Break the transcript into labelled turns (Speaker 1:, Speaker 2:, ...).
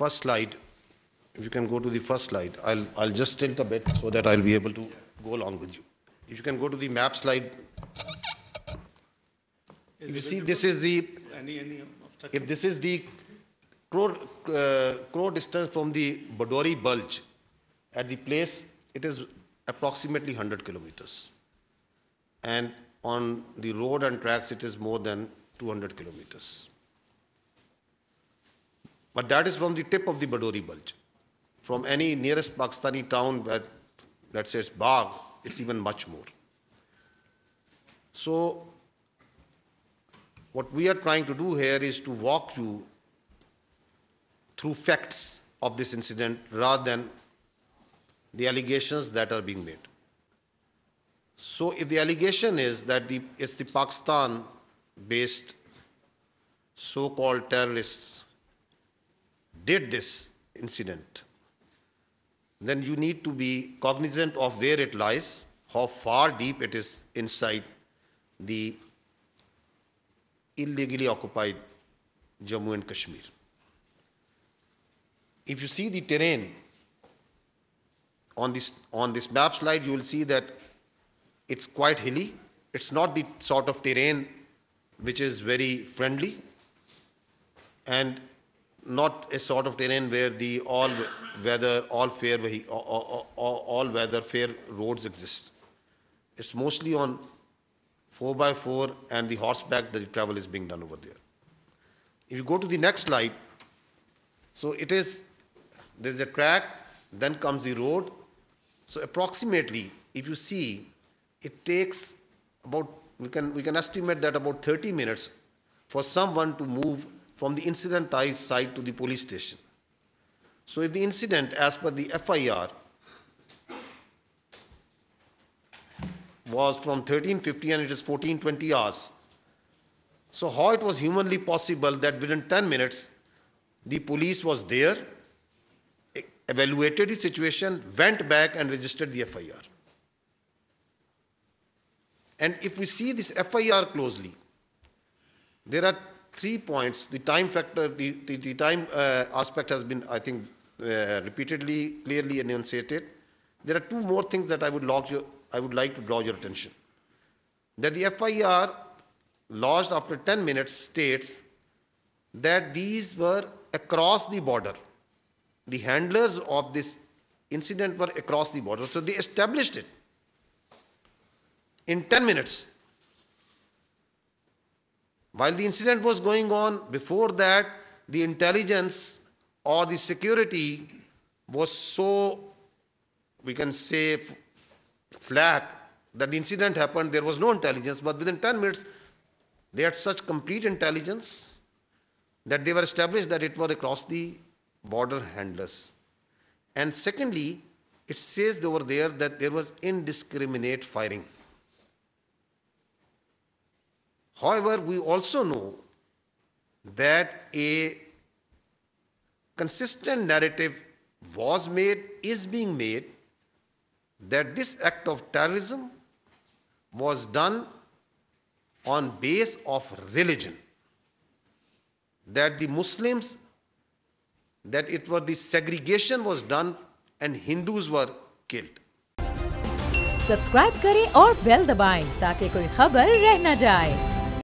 Speaker 1: first slide, if you can go to the first slide, I'll just tilt a bit so that I'll be able to go along with you. If you can go to the map slide. You see, this is the, if this is the crow distance from the Badori Bulge, at the place, it is approximately 100 kilometers. And on the road and tracks, it is more than 200 kilometers. But that is from the tip of the Badori Bulge. From any nearest Pakistani town, let's say it's Bagh, it's even much more. So, what we are trying to do here is to walk you through facts of this incident rather than the allegations that are being made. So if the allegation is that it's the Pakistan-based so-called terrorists did this incident, then you need to be cognizant of where it lies, how far deep it is inside the illegally occupied Jammu and Kashmir. If you see the terrain on this map slide, you will see that it's quite hilly. It's not the sort of terrain which is very friendly, and not a sort of terrain where the all-weather fair roads exist. It's mostly on 4x4 and the horseback that the travel is being done over there. If you go to the next slide, so there's a track, then comes the road. So approximately, if you see, it takes about, we can estimate that about 30 minutes for someone to move from the incident site to the police station. So if the incident, as per the FIR, was from 1350 and it is 1420 hours. So how it was humanly possible that within 10 minutes, the police was there, evaluated the situation, went back and registered the FIR. And if we see this FIR closely, there are 3 points. The time factor, the time aspect has been, I think, repeatedly, clearly enunciated. There are 2 more things that I would like to draw your attention. That the FIR lodged after 10 minutes states that these were across the border. The handlers of this incident were across the border. So they established it in 10 minutes. While the incident was going on, before that, the intelligence or the security was so, we can say, flat that the incident happened, there was no intelligence, but within 10 minutes, they had such complete intelligence that they were established that it was across the border handlers. And secondly, it says over there that there was indiscriminate firing. However, we also know that a consistent narrative was made, is being made, that this act of terrorism was done on base of religion. That the Muslims, that it was the segregation was done and Hindus were killed.
Speaker 2: Subscribe करें और bell दबाएं ताकि कोई खबर रह न जाए।